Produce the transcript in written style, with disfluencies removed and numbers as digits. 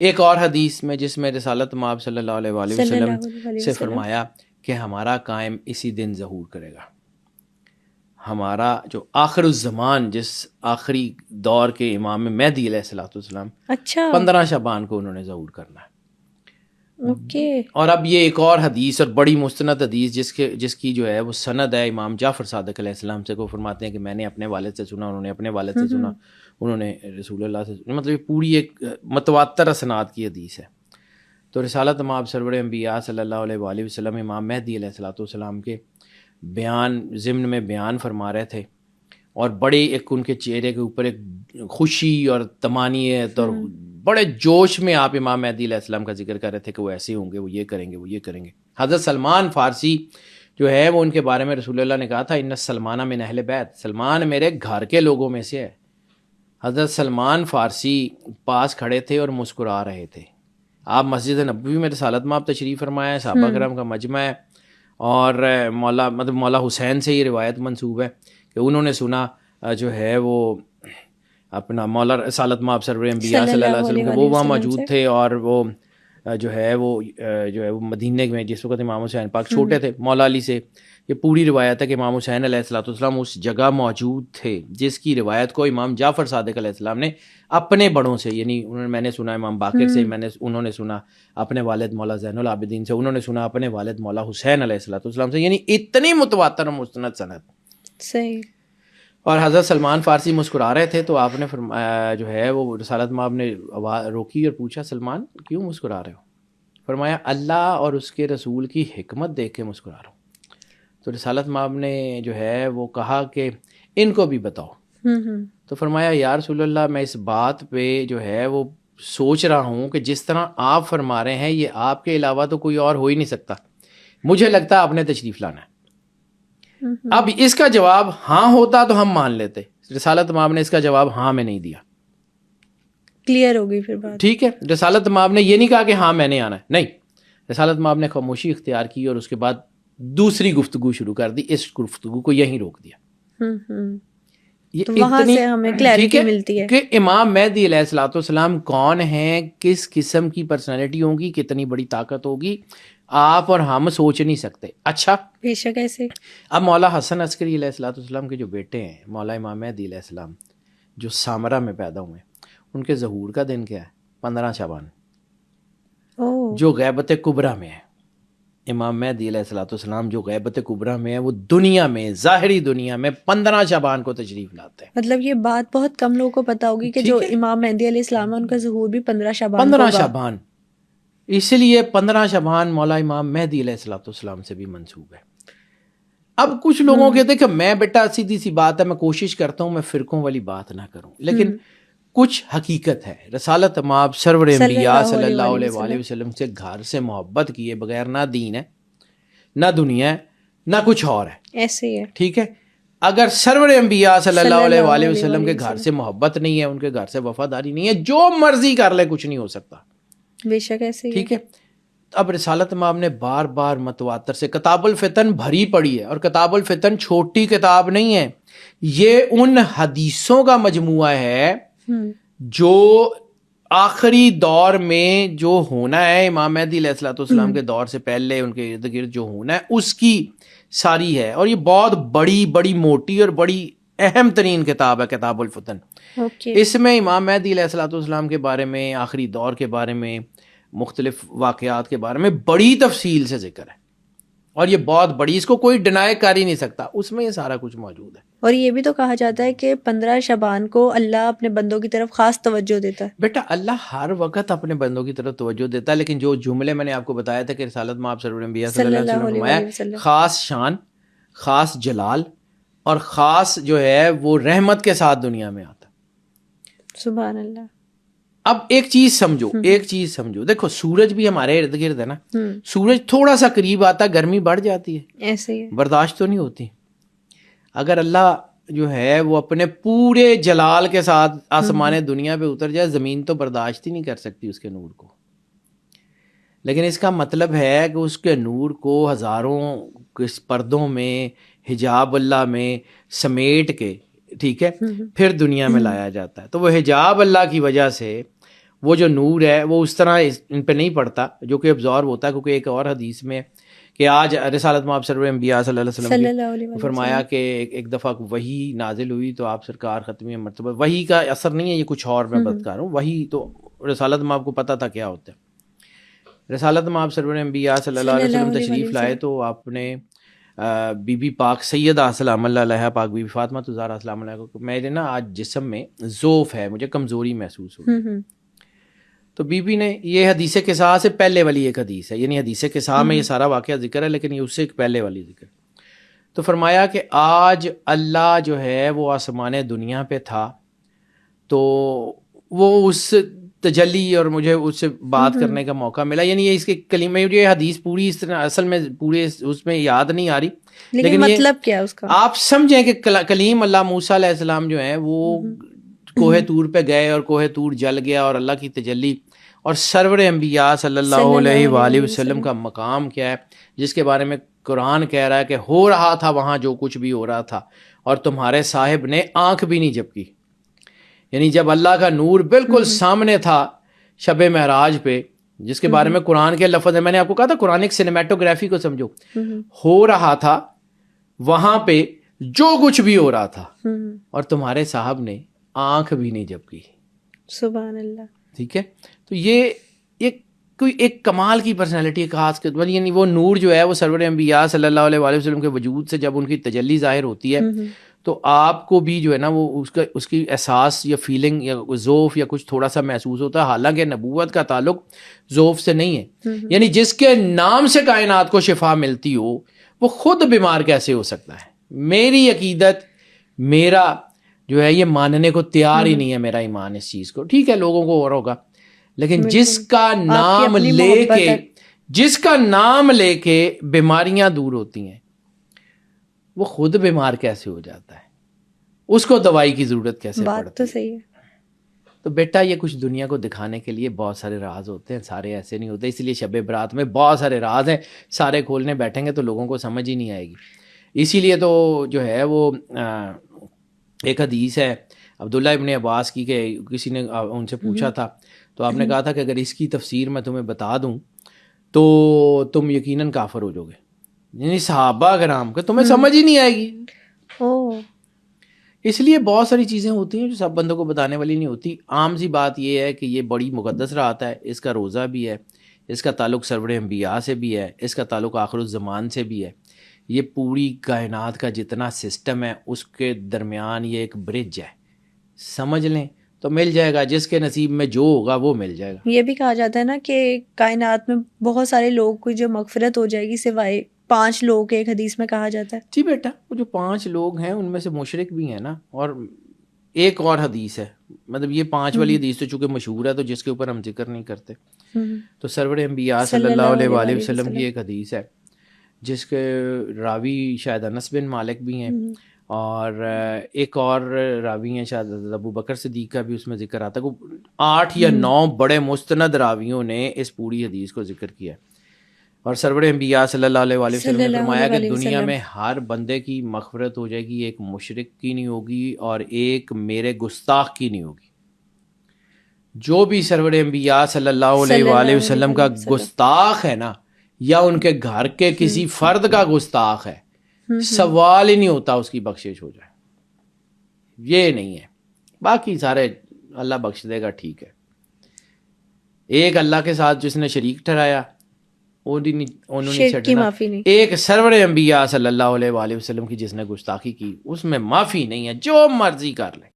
ایک اور حدیث میں جس میں رسالت مآب صلی اللہ علیہ وآلہ وسلم سے فرمایا کہ ہمارا قائم اسی دن ظہور کرے گا. ہمارا جو آخر الزمان، جس آخری دور کے امام مہدی علیہ الصلوۃ والسلام، اچھا 15 شعبان کو انہوں نے ظہور کرنا ہے. اوکے. اور اب یہ ایک اور حدیث اور بڑی مستند حدیث جس کی جو ہے وہ سند ہے امام جعفر صادق علیہ السلام سے، کو فرماتے ہیں کہ میں نے اپنے والد سے سنا، انہوں نے اپنے والد سے سنا، انہوں نے رسول اللہ سے سنا. مطلب یہ پوری ایک متواتر اسناد کی حدیث ہے. تو رسالت مآب سرور انبیاء صلی اللہ علیہ وآلہ وسلم امام مہدی علیہ الصلوۃ والسلام کے بیان ضمن میں بیان فرما رہے تھے، اور بڑے ایک ان کے چہرے کے اوپر ایک خوشی اور طمانینت اور بڑے جوش میں آپ امام مہدی علیہ السلام کا ذکر کر رہے تھے کہ وہ ایسے ہوں گے، وہ یہ کریں گے، وہ یہ کریں گے. حضرت سلمان فارسی جو ہے وہ ان کے بارے میں رسول اللہ نے کہا تھا ان سلمان من اہل بیت، سلمان میرے گھر کے لوگوں میں سے ہے. حضرت سلمان فارسی پاس کھڑے تھے اور مسکرا رہے تھے. آپ مسجد نبوی میں رسالت مآب تشریف فرمایا ہے، صحابہ کرام کا مجمع ہے، اور مولا حسین سے یہ روایت منسوب ہے کہ انہوں نے سنا جو ہے وہ اپنا مولا رسالت مآب سرور انبیاء صلی اللہ علیہ وسلم کے وہ وہاں موجود تھے، اور وہ جو ہے وہ مدینے میں جس وقت امام حسین پاک چھوٹے تھے مولا علی سے، یہ پوری روایت ہے کہ امام حسین علیہ الصلوۃ والسلام اس جگہ موجود تھے جس کی روایت کو امام جعفر صادق علیہ السلام نے اپنے بڑوں سے، یعنی میں نے سنا امام باقر سے، انہوں نے سنا اپنے والد مولا زین العابدین سے، انہوں نے سنا اپنے والد مولا حسین علیہ الصلوۃ والسلام سے، یعنی اتنی متواتر و مستند سند. صحیح. اور حضرت سلمان فارسی مسکرا رہے تھے تو آپ نے فرمایا جو ہے وہ رسالت مآب نے روکی اور پوچھا سلمان کیوں مسکرا رہے ہو؟ فرمایا اللہ اور اس کے رسول کی حکمت دیکھ کے مسکرا رہا ہوں. تو رسالت مآب نے جو ہے وہ کہا کہ ان کو بھی بتاؤ. تو فرمایا یا رسول اللہ میں اس بات پہ جو ہے وہ سوچ رہا ہوں کہ جس طرح آپ فرما رہے ہیں یہ آپ کے علاوہ تو کوئی اور ہو ہی نہیں سکتا، مجھے لگتا ہے آپ نے تشریف لانا ہے. اب اس کا جواب ہاں ہوتا تو ہم مان لیتے. رسالت مآب نے اس کا جواب ہاں میں نہیں دیا. کلیئر ہو گئی پھر بات. ٹھیک ہے، رسالت مآب نے یہ نہیں کہا کہ ہاں میں نے آنا ہے، نہیں، رسالت مآب نے خاموشی اختیار کی اور اس کے بعد دوسری گفتگو شروع کر دی. اس گفتگو کو یہیں روک دیا. یہ وہاں سے ہمیں کلیئرٹی ملتی ہے کہ امام مہدی علیہ الصلوۃ والسلام کون ہیں، کس قسم کی پرسنالٹی ہوگی، کتنی بڑی طاقت ہوگی، آپ اور ہم سوچ نہیں سکتے. اچھا بے شک ایسے. اب مولا حسن عسکری علیہ الصلوۃ والسلام کے جو بیٹے ہیں مولا امام مہدی علیہ السلام جو سامرہ میں پیدا ہوئے، ان کے ظہور کا دن کیا ہے؟ 15 شعبان، جو غیبت کبریٰ میں ہے. امام مہدی علیہ الصلوۃ والسلام جو غیبت کبریٰ میں ہے وہ دنیا میں، ظاہری دنیا میں 15 شعبان کو تشریف لاتے ہیں. مطلب یہ بات بہت کم لوگوں کو پتا ہوگی کہ جو امام مہدی علیہ السلام ان کا ظہور بھی 15 شعبان 15 شعبان. اس لیے 15 شعبان مولا امام مہدی علیہ الصلوۃ والسلام سے بھی منسوب ہے. اب کچھ لوگوں کہتے ہیں کہ میں بیٹا سیدھی سی بات ہے، میں کوشش کرتا ہوں میں فرقوں والی بات نہ کروں، لیکن کچھ حقیقت ہے. رسالت مآب سرور انبیاء صلی اللہ علیہ وآلہ وسلم سے گھر سے محبت کیے بغیر نہ دین ہے، نہ دنیا ہے، نہ کچھ اور ہے. ایسے ہی ہے. ٹھیک ہے، اگر سرور انبیاء صلی اللہ علیہ وآلہ وسلم کے گھر سے محبت نہیں ہے، ان کے گھر سے وفاداری نہیں ہے، جو مرضی کر لے کچھ نہیں ہو سکتا. بے شک ایسے ہی. ٹھیک ہے. اب رسالت مآب نے بار بار متواتر سے کتاب الفتن بھری پڑی ہے، اور کتاب الفتن چھوٹی کتاب نہیں ہے، یہ ان حدیثوں کا مجموعہ ہے جو آخری دور میں جو ہونا ہے، امام مہدی علیہ الصلوۃ والسلام کے دور سے پہلے ان کے ارد گرد جو ہونا ہے اس کی ساری ہے. اور یہ بہت بڑی بڑی موٹی اور بڑی اہم ترین کتاب ہے کتاب الفتن. اس میں امام مہدی علیہ الصلوۃ والسلام کے بارے میں، آخری دور کے بارے میں، مختلف واقعات کے بارے میں بڑی تفصیل سے ذکر ہے، اور یہ بہت بڑی، اس کو کوئی ڈینائی کر ہی نہیں سکتا، اس میں یہ سارا کچھ موجود ہے. اور یہ بھی تو کہا جاتا ہے کہ 15 شعبان کو اللہ اپنے بندوں کی طرف خاص توجہ دیتا ہے. بیٹا اللہ ہر وقت اپنے بندوں کی طرف توجہ دیتا ہے، لیکن جو جملے میں نے آپ کو بتایا تھا کہ رسالت مآب سرور انبیاء صلی اللہ علیہ وسلم نے فرمایا خاص شان، خاص جلال اور خاص جو ہے وہ رحمت کے ساتھ دنیا میں آتا. سبحان اللہ. اب ایک چیز سمجھو، دیکھو سورج بھی ہمارے ارد گرد ہے نا، سورج تھوڑا سا قریب آتا گرمی بڑھ جاتی ہے، ایسے ہی برداشت تو نہیں ہوتی. اگر اللہ جو ہے وہ اپنے پورے جلال کے ساتھ آسمان دنیا پہ اتر جائے، زمین تو برداشت ہی نہیں کر سکتی اس کے نور کو. لیکن اس کا مطلب ہے کہ اس کے نور کو ہزاروں پردوں میں، حجاب اللہ میں سمیٹ کے، ٹھیک ہے، پھر دنیا میں لایا جاتا ہے. تو وہ حجاب اللہ کی وجہ سے وہ جو نور ہے وہ اس طرح ان پہ نہیں پڑتا جو کہ ابزارو ہوتا ہے. کیونکہ ایک اور حدیث میں کہ آج رسالت میں آپ سرور انبیاء صلی اللہ علیہ وسلم نے فرمایا کہ ایک دفعہ وحی نازل ہوئی تو آپ سرکار ختمی مرتبہ, وحی کا اثر نہیں ہے یہ کچھ اور میں بدکار ہوں, وحی تو رسالت میں آپ کو پتہ تھا کیا ہوتا ہے. رسالت میں آپ سرور انبیاء صلی اللہ علیہ وسلم تشریف لائے تو آپ نے بی بی پاک سیدہ سلام اللہ علیہ پاک بی بی فاطمہ زہرا سلام اللہ کو, میرے نا آج جسم میں ضعف ہے, مجھے کمزوری محسوس ہو. تو بی بی نے, یہ حدیث قصہ سے پہلے والی ایک حدیث ہے, یعنی حدیث قصہ میں یہ سارا واقعہ ذکر ہے لیکن یہ اس سے ایک پہلے والی ذکر. تو فرمایا کہ آج اللہ جو ہے وہ آسمان دنیا پہ تھا تو وہ اس تجلی اور مجھے اس سے بات کرنے کا موقع ملا. یعنی یہ اس کے کلمہ, یہ حدیث پوری اس طرح اصل میں پورے اس میں یاد نہیں آ رہی لیکن مطلب کیا اس کا آپ سمجھیں کہ کلیم اللہ موسیٰ علیہ السلام جو ہیں وہ کوہ طور پہ گئے اور کوہ طور جل گیا اور اللہ کی تجلی, اور سرور انبیاء صلی اللہ علیہ وآلہ وسلم کا مقام کیا ہے جس کے بارے میں قرآن کہہ رہا ہے کہ ہو رہا تھا وہاں جو کچھ بھی ہو رہا تھا اور تمہارے صاحب نے آنکھ بھی نہیں جھپکی. یعنی جب اللہ کا نور بالکل سامنے تھا شب معراج پہ, جس کے بارے میں قرآن کے لفظ ہے, میں نے آپ کو کہا تھا قرآن ایک سنیمیٹوگرافی کو سمجھو, ہو رہا تھا وہاں پہ جو کچھ بھی ہو رہا تھا اور تمہارے صاحب نے آنکھ بھی نہیں جھپکی. سبحان اللہ. ٹھیک ہے, تو یہ کوئی ایک کمال کی پرسنالٹی خاص کے, یعنی وہ نور جو ہے وہ سرور انبیاء صلی اللہ علیہ وآلہ وسلم کے وجود سے جب ان کی تجلی ظاہر ہوتی ہے تو آپ کو بھی جو ہے نا وہ اس کی احساس یا فیلنگ یا ذوف یا کچھ تھوڑا سا محسوس ہوتا ہے. حالانکہ نبوت کا تعلق ذوف سے نہیں ہے. یعنی جس کے نام سے کائنات کو شفا ملتی ہو وہ خود بیمار کیسے ہو سکتا ہے؟ میری عقیدت, میرا جو ہے یہ ماننے کو تیار ہی نہیں ہے میرا ایمان اس چیز کو. ٹھیک ہے لوگوں کو اور ہوگا, لیکن جس کا نام لے کے بیماریاں دور ہوتی ہیں وہ خود بیمار کیسے ہو جاتا ہے؟ اس کو دوائی کی ضرورت کیسے پڑتی ہے؟ بات تو صحیح ہے. تو بیٹا یہ کچھ دنیا کو دکھانے کے لیے بہت سارے راز ہوتے ہیں, سارے ایسے نہیں ہوتے. اس لیے شب برات میں بہت سارے راز ہیں, سارے کھولنے بیٹھیں گے تو لوگوں کو سمجھ ہی نہیں آئے گی. اسی لیے تو جو ہے وہ ایک حدیث ہے عبداللہ ابن عباس کی کہ کسی نے ان سے پوچھا تھا تو آپ نے کہا تھا کہ اگر اس کی تفسیر میں تمہیں بتا دوں تو تم یقیناً کافر ہو جاؤ گے. یعنی صحابہ کرام کہ تمہیں سمجھ ہی نہیں آئے گی. اس لیے بہت ساری چیزیں ہوتی ہیں جو سب بندوں کو بتانے والی نہیں ہوتی. عام سی بات یہ ہے کہ یہ بڑی مقدس رات ہے, اس کا روزہ بھی ہے, اس کا تعلق سرور انبیاء سے بھی ہے, اس کا تعلق آخر الزمان سے بھی ہے. یہ پوری کائنات کا جتنا سسٹم ہے اس کے درمیان یہ ایک برج ہے, سمجھ لیں تو مل جائے گا. جس کے نصیب میں جو ہوگا وہ مل جائے گا. یہ بھی کہا جاتا ہے نا کہ کائنات میں بہت سارے لوگ کو جو مغفرت ہو جائے گی سوائے 5 لوگوں کے, ایک حدیث میں کہا جاتا ہے. جی بیٹا, وہ جو 5 لوگ ہیں ان میں سے مشرک بھی ہیں نا. اور ایک اور حدیث ہے, مطلب یہ 5 والی حدیث تو چونکہ مشہور ہے تو جس کے اوپر ہم ذکر نہیں کرتے. تو سرور انبیاء صلی اللہ علیہ وآلہ وسلم کی ایک حدیث ہے جس کے راوی شاید انس بن مالک بھی ہیں اور ایک اور راوی ہیں شاید ابو بکر صدیق کا بھی اس میں ذکر آتا ہے. 8 یا 9 بڑے مستند راویوں نے اس پوری حدیث کو ذکر کیا. اور سرور انبیاء صلی اللہ علیہ وآلہ وسلم نے فرمایا کہ دنیا میں ہر بندے کی مغفرت ہو جائے گی, ایک مشرک کی نہیں ہوگی اور ایک میرے گستاخ کی نہیں ہوگی. جو بھی سرور انبیاء صلی اللہ علیہ وآلہ وسلم کا گستاخ ہے نا, یا ان کے گھر کے کسی فرد کا گستاخ ہے, سوال ہی نہیں ہوتا اس کی بخشش ہو جائے. یہ نہیں ہے, باقی سارے اللہ بخش دے گا. ٹھیک ہے, ایک اللہ کے ساتھ جس نے شریک ٹھہرایا انہوں نے چھڑنا, ایک سرور انبیاء صلی اللہ علیہ وآلہ وسلم کی جس نے گستاخی کی اس میں معافی نہیں ہے, جو مرضی کر لے.